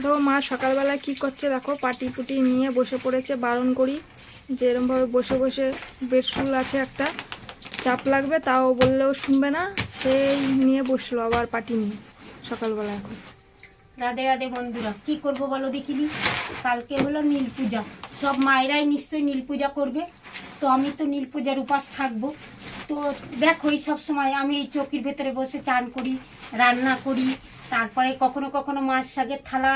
দেখো মা সকালবেলা কি করছে, দেখো পাটি পুটি নিয়ে বসে পড়েছে। বারণ করি যে এরমভাবে বসে বসে বেডশুল আছে একটা, চাপ লাগবে, তাও বললেও শুনবে না, সেই নিয়ে বসলো আবার পাটি নিয়ে সকালবেলা। এখন রাধে রাধে বন্ধুরা, কি করব বলো দেখিনি। কালকে হলো নীল পূজা, সব মায়েরাই নিশ্চয়ই নীল পূজা করবে, তো আমি তো নীল পূজার উপাস থাকবো। তো দেখো এই সব সময় আমি এই চৌকির ভেতরে বসে চান করি, রান্না করি, তারপরে কখনো কখনো মাছ শাকের থালা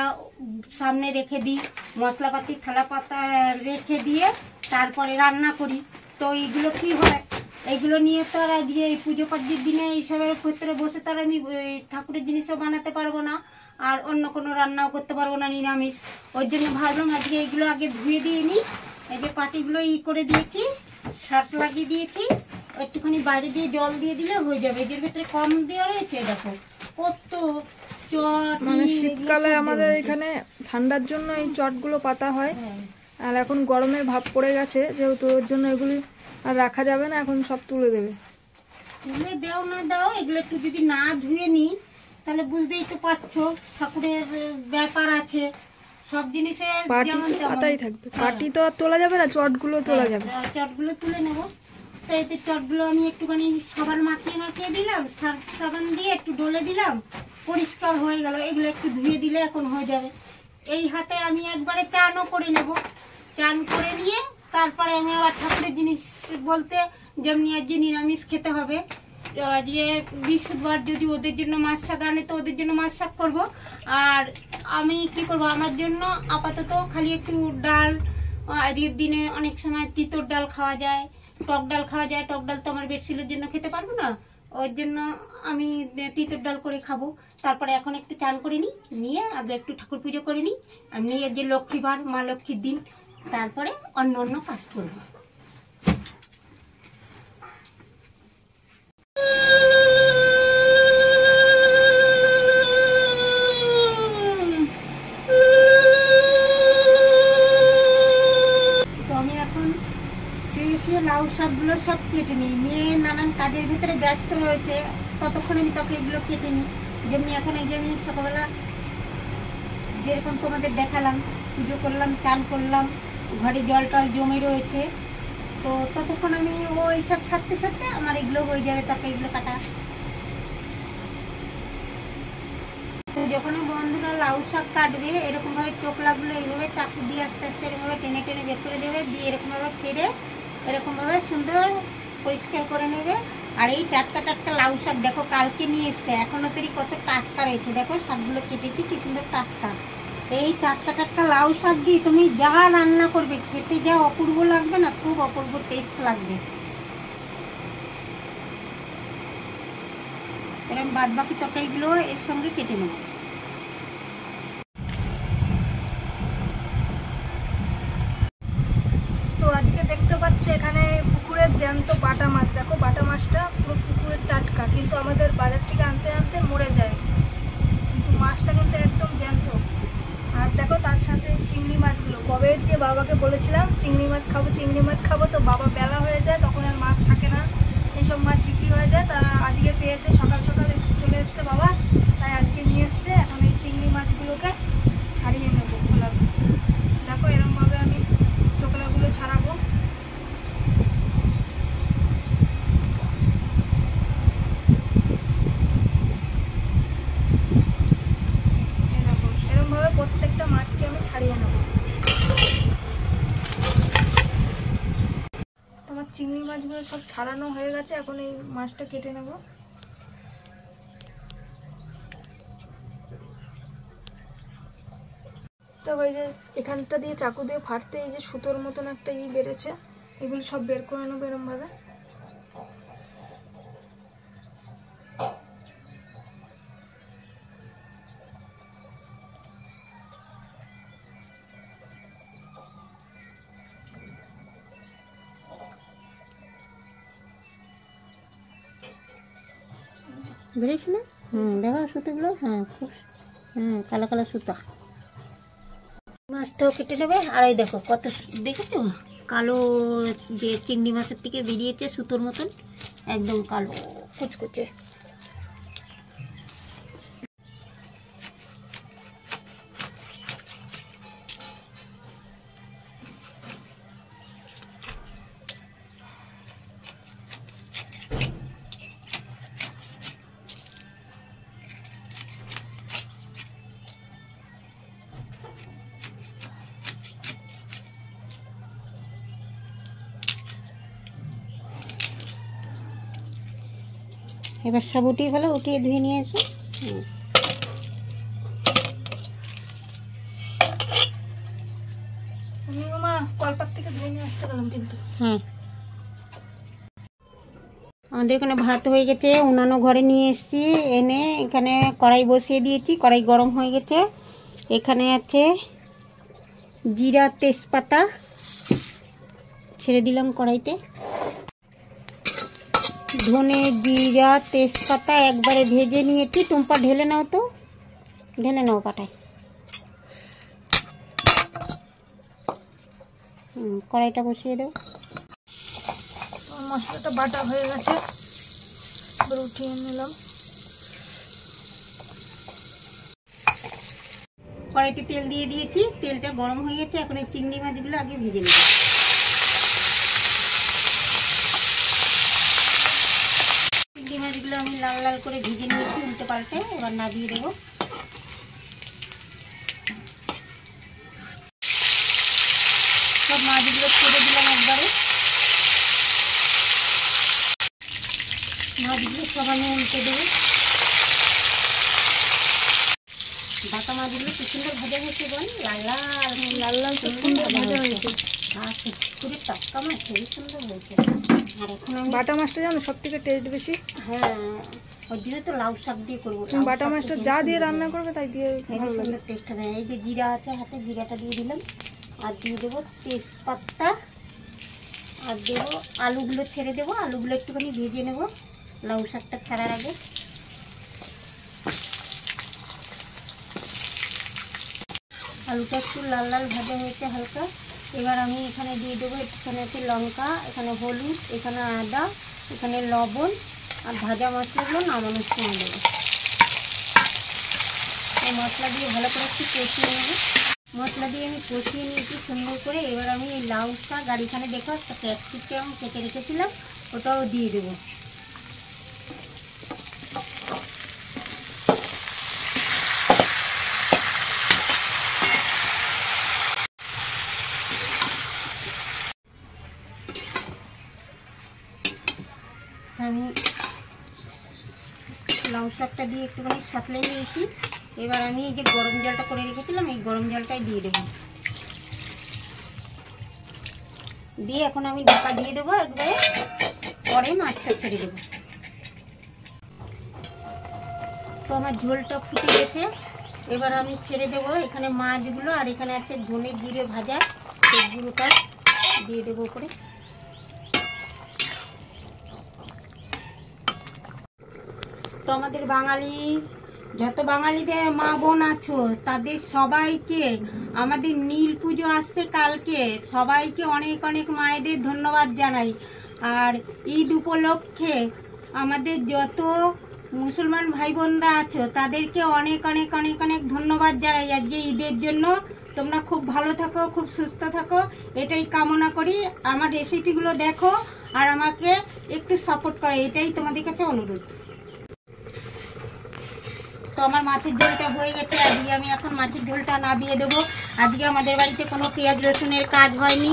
সামনে রেখে দিই, মশলাপাতির থালা পাতা রেখে দিয়ে তারপরে রান্না করি। তো এইগুলো কি হয়, এইগুলো নিয়ে তো আর আজকে এই পুজো পার্জির দিনে এইসবের ভেতরে বসে তার আমি ঠাকুরের জিনিসও বানাতে পারবো না, আর অন্য কোনো রান্নাও করতে পারবো না নিরামিষ। ওই জন্য ভাবলাম আজকে এইগুলো আগে ধুয়ে দিয়ে নিই। এই যে পাটিগুলো করে দিয়েছি, সার্ফ লাগিয়ে দিয়েছি, একটুখানি বাইরে দিয়ে জল দিয়ে দিলে হয়ে যাবে। এদের ভেতরে কম দেওয়া রয়েছে, দেখো কত চট। মানে শীতকালে আমাদের এখানে ঠান্ডার জন্য এই চটগুলো পাতা হয়, আর এখন গরমের ভাব পড়ে গেছে যেহেতু, ওর জন্য এগুলি আর রাখা যাবে না, এখন সব তুলে দেবে। তুলে দাও না দাও, এগুলো একটু যদি না ধুয়ে নিই তাহলে বুঝতেই তো পারছো ঠাকুরের ব্যাপার আছে, সব জিনিসের যেমন পাতাই থাকবে। পাটি তো আর তোলা যাবে না, চটগুলো তোলা যাবে। চটগুলো তুলে নেবো। তো এতে চটগুলো আমি একটুখানি সাবান মাখিয়ে মাখিয়ে দিলাম, সাবান দিয়ে একটু ডলে দিলাম, পরিষ্কার হয়ে গেল। এগুলো একটু ধুয়ে দিলে এখন হয়ে যাবে। এই হাতে আমি একবারে চানও করে নেব, চান করে নিয়ে তারপরে আমি আবার ঠাকুরের জিনিস বলতে যেমনি আজকে নিরামিষ খেতে হবে, আজকে বৃহস্পতিবার যদি ওদের জন্য মাছ শাক আনে তো ওদের জন্য মাছ শাক করবো। আর আমি কি করব, আমার জন্য আপাতত খালি একটু ডাল, আজকের দিনে অনেক সময় তিতর ডাল খাওয়া যায়, টক ডাল খাওয়া যায়। টক ডাল তো আমার বেডশিলের জন্য খেতে পারবো না, ওর জন্য আমি তিতর ডাল করে খাবো। তারপরে এখন একটু চান করে নিই, নিয়ে আগে একটু ঠাকুর পুজো করে নিই। আমি যে লক্ষ্মীবার, মা লক্ষ্মীর দিন, তারপরে অন্য অন্য কাজ করবো। লাউ শাকগুলো সব কেটে নিই, মেয়ে নানান কাজের ভিতরে ব্যস্ত রয়েছে, ততক্ষণ আমি তরকারিগুলো কেটে নিই। যেমনি এখন এই যে আমি সকালবেলা যেরকম তোমাদের দেখালাম, পুজো করলাম, চান করলাম, ঘরে জল টল জমে রয়েছে, তো ততক্ষণ আমি ওই সব সারতে সারতে আমার এগুলো হয়ে যাবে, তরকারিগুলো কাটা। যখন বন্ধুরা লাউ শাক কাটবে এরকম ভাবে চোখলাগুলো এইভাবে চাকু দিয়ে আস্তে আস্তে এরকমভাবে টেনে টেনে বের করে দেবে, দিয়ে এরকম ভাবে কেটে এরকম ভাবে সুন্দর পরিষ্কার করে নেবে। আর এই টাটকা টাটকা লাউ শাক দেখো কালকে নিয়ে এসছে, এখনো তৈরি কত টাটকা রয়েছে, দেখো শাকগুলো কেটেছি কি সুন্দর টাটকা। এই টাটকা টাটকা লাউ শাক দিয়ে তুমি যা রান্না করবে খেতে যা অপূর্ব লাগবে না, খুব অপূর্ব টেস্ট লাগবে। এরকম বাদ বাকি তরকারিগুলো এর সঙ্গে কেটে নেব। তো আজকে দেখতে পাচ্ছ এখানে পুকুরের জ্যান্ত বাটা মাছ, দেখো বাটা মাছটা পুরো পুকুরের টাটকা, কিন্তু আমাদের বাজার থেকে আনতে আনতে মরে যায়, কিন্তু মাছটা কিন্তু একদম জ্যান্ত। আর দেখো তার সাথে চিংড়ি মাছগুলো, কবে দিয়ে বাবাকে বলেছিলাম চিংড়ি মাছ খাবো চিংড়ি মাছ খাবো, তো বাবা বেলা হয়ে যায় তখন আর মাছ থাকে না, এইসব মাছ বিক্রি হয়ে যায়। তা আজকে পেয়েছে, সকাল সকাল চলে এসছে বাবা, তাই আজকে নিয়ে এসছে। এখন এই চিংড়ি মাছগুলোকে ছাড়িয়ে নেবো খোলাগুলো, দেখো এরকমভাবে আমি চোখলাগুলো ছাড়াবো। এরকমভাবে প্রত্যেকটা মাছকে আমি ছাড়িয়ে নেব। তোমার চিংড়ি মাছগুলো সব ছাড়ানো হয়ে গেছে, এখন এই মাছটা কেটে নেব। তো ওই যে এখানটা দিয়ে চাকু দিয়ে ফাটতে এই যে সুতোর মতন একটা বেড়েছে, এগুলো সব বের করে নেবো এরকমভাবে। বেরিয়েছি না? দেখো সুতোগুলো, খুব কালো কালো সুতো। মাছটাও কেটে নেবে। আর এই দেখো কত, দেখেছো কালো যে চিংড়ি মাছের থেকে বেরিয়েছে সুতোর মতন, একদম কালো কুচকুচে। এবার সব উঠিয়ে ফেলো, উঠিয়ে ধুয়ে নিয়ে এসো। মা কলপাত থেকে ধুয়ে নিয়ে আসতে গেলাম কিন্তু। হ্যাঁ, আমাদের এখানে ভাত হয়ে গেছে, উনানো ঘরে নিয়ে এসেছি, এনে এখানে কড়াই বসিয়ে দিয়েছি, কড়াই গরম হয়ে গেছে। এখানে আছে জিরা তেজপাতা, ছেড়ে দিলাম কড়াইতে। ধনে জিরা তেজপাতা একবারে ভেজে নিয়েছি। টুম্পা ঢেলে নাও তো, ঢেলে নাও পাটায়। কড়াইটা বসিয়ে দাও। মশলাটা বাটা হয়ে গেছে, এবার উঠিয়ে নিলাম। কড়াইতে তেল দিয়ে দিয়েছি, তেলটা গরম হয়ে গেছে। এখন এই চিংড়ি মাছগুলো আগে ভেজে নেব। চিংড়ি মাছগুলো আমি লাল লাল করে ভেজে নিয়েছি উল্টে পাল্টে। এবার নামিয়ে দেবো। সব মাছগুলো ছেড়ে দিলাম একবারে। মাছগুলো সব আমি উল্টে দেবো। বাটা মাছগুলো কি সুন্দর ভাজা হয়েছে বল, লাল লাল লাল লাল সুন্দর ভাজা হয়েছে। আর পুরো টাটকা মাছ, খুবই সুন্দর হয়েছে। আর এখন আমি বাটা মাছটা জানো সব থেকে টেস্ট বেশি। হ্যাঁ, ওই দিনে তো লাউ শাক দিয়ে করবো। তুমি বাটা মাছটা যা দিয়ে রান্না করবে তাই দিয়ে ভালো লাগে। সুন্দর টেস্ট হবে। এই যে জিরা আছে হাতে, জিরাটা দিয়ে দিলাম। আর দিয়ে দেবো তেজপাতা, আর দেবো আলুগুলো ছেড়ে দেবো। আলুগুলো একটুখানি ভেজে নেবো লাউ শাকটা ছাড়ার আগে। আলুটা একটু লাল লাল ভাজা হয়েছে হালকা। এবার আমি এখানে দিয়ে দেবো, এখানে আছে লঙ্কা, এখানে হলুদ, এখানে আদা, এখানে লবণ, আর ভাজা মশলাগুলো নামানোর সময় দেবো। এই মশলা দিয়ে ভালো করে একটু কষিয়ে নেবো। মশলা দিয়ে আমি কষিয়ে নিয়েছি সুন্দর করে। এবার আমি এই লাউ শাক আর এখানে দেখো একটা ক্যাপসিকাম কেটে রেখেছিলাম, ওটাও দিয়ে দেবো। আমি লাউ শাকটা দিয়ে একটুখানি সাঁতলে নিয়েছি। এবার আমি এই যে গরম জলটা করে রেখেছিলাম, এই গরম জলটাই দিয়ে দেবো। দিয়ে এখন আমি ঢাকা দিয়ে দেবো একবারে, পরে মাছটা ছেড়ে দেবো। তো আমার ঝোলটা ফুটে গেছে, এবার আমি ছেড়ে দেবো এখানে মাছগুলো। আর এখানে আছে ধনে জিরে ভাজা, সেই গুঁড়োটা দিয়ে দেবো উপরে। তো আমাদের বাঙালি যত বাঙালিদের মা বোন আছো তাদের সবাইকে, আমাদের নীল পুজো আসছে কালকে, সবাইকে অনেক অনেক মায়েদের ধন্যবাদ জানাই। আর ঈদ উপলক্ষে আমাদের যত মুসলমান ভাই বোনরা আছো তাদেরকে অনেক অনেক অনেক অনেক ধন্যবাদ জানাই আজকে ঈদের জন্য। তোমরা খুব ভালো থাকো, খুব সুস্থ থাকো, এটাই কামনা করি। আমার রেসিপিগুলো দেখো আর আমাকে একটু সাপোর্ট করো, এটাই তোমাদের কাছে অনুরোধ। তো আমার মাছের ঝোলটা হয়ে গেছে। আজকে আমি এখন মাছের ঝোলটা নামিয়ে দেবো। আজকে আমাদের বাড়িতে কোনো পেঁয়াজ রসুনের কাজ হয়নি।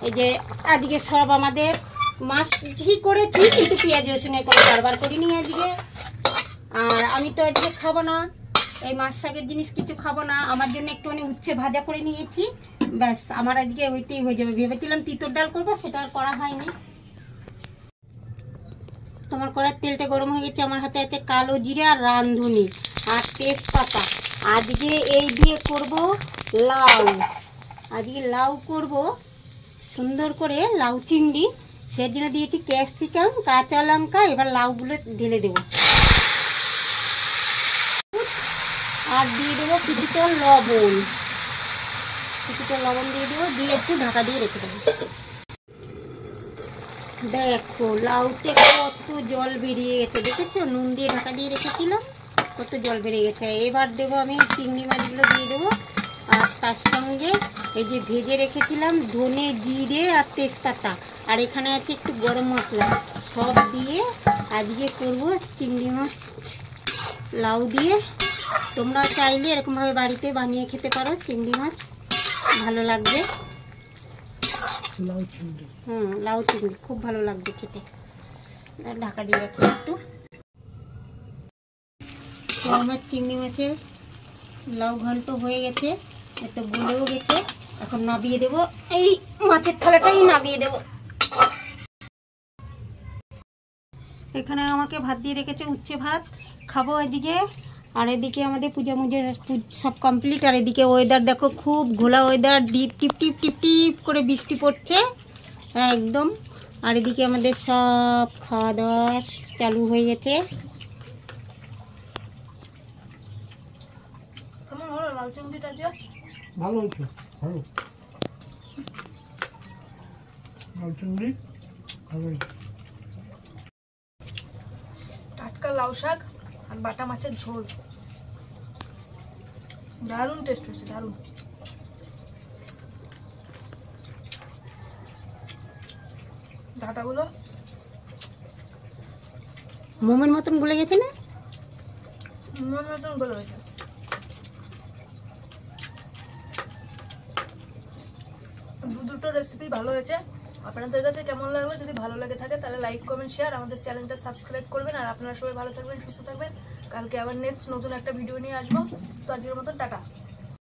এই যে আজকে সব আমাদের মাছই করেছি, কিন্তু পেঁয়াজ রসুনের কোনো কারবার করিনি আজকে। আর আমি তো আজকে খাবো না, এই মাছ শাকের জিনিস কিছু খাবো না। আমার জন্য একটুখানি উচ্ছে ভাজা করে নিয়েছি, ব্যাস আমার আজকে ওইটাই হয়ে যাবে। ভেবেছিলাম তিতর ডাল করবো, সেটা আর করা হয়নি। তোমার কড়ার তেলটা গরম হয়ে গেছে। আমার হাতে আছে কালো জিরা আর রাঁধুনি আর তেজপাতা। আজকে এই দিয়ে করব লাউ। আজকে লাউ করব সুন্দর করে, লাউ চিংড়ি। সেজন্য দিয়েছি ক্যাপসিকাম, কাঁচা লঙ্কা। এবার লাউগুলো ঢেলে দেবো আর দিয়ে দেবো কিছুটা লবণ। কিছুটা লবণ দিয়ে দেবো, দিয়ে একটু ঢাকা দিয়ে রেখে দেবো। দেখো লাউতে কত জল বেরিয়ে গেছে, দেখেছো? নুন দিয়ে ঢাকা দিয়ে রেখেছিলাম, কত জল বেরিয়ে গেছে। এবার দেবো আমি চিংড়ি মাছগুলো দিয়ে দেবো। আর তার সঙ্গে এই যে ভেজে রেখেছিলাম ধনে জিরে আর তেজপাতা, আর এখানে আছে একটু গরম মশলা, সব দিয়ে আজকে করবো চিংড়ি মাছ লাউ দিয়ে। তোমরা চাইলে এরকমভাবে বাড়িতে বানিয়ে খেতে পারো, চিংড়ি মাছ ভালো লাগবে। লাউ চিংড়ি খুব ভালো লাগবে খেতে। ঢাকা দিয়ে রাখি একটু। তো আমার চিংড়ি মাছের লাউ ঘন্ট হয়ে গেছে, এত গলেও গেছে। এখন নাবিয়ে দেব, এই মাছের থালাটাই নাবিয়ে দেব। এখানে আমাকে ভাত দিয়ে রেখেছে, উচ্ছে ভাত খাবো এদিকে। আর এদিকে আমাদের পূজা মুজা সব কমপ্লিট। আর এদিকে ওয়েদার দেখো, খুব ঘোলা ওয়েদার, টিপ টিপ টিপ টিপ টিপ করে বৃষ্টি পড়ছে একদম। আর এদিকে আমাদের সব খাওয়া দাওয়া চালু হয়ে গেছে। কেমন হলো লাউ চিংড়িটা? যে ভালো হয়েছে, ভালো লাউ চিংড়ি ভালো হয়েছে। টাটকা লাউ শাক আর বাটা মাছের ঝোল, দারুণ টেস্ট হয়েছে, দারুণ। ডাটাগুলো মোমের মতন গলে গেছে না? মন মতন গলে হয়েছে। দুটো রেসিপি ভালো হয়েছে। আপনাদের কাছে কেমন লাগলো? যদি ভালো লাগে থাকে তাহলে লাইক কমেন্ট শেয়ার, আমাদের চ্যানেলটা সাবস্ক্রাইব করবেন। আর আপনারা সবাই ভালো থাকবেন, সুস্থ থাকবেন। কালকে আবার নেক্সট নতুন একটা ভিডিও নিয়ে আসবো। তো আজকের মতন টাটা।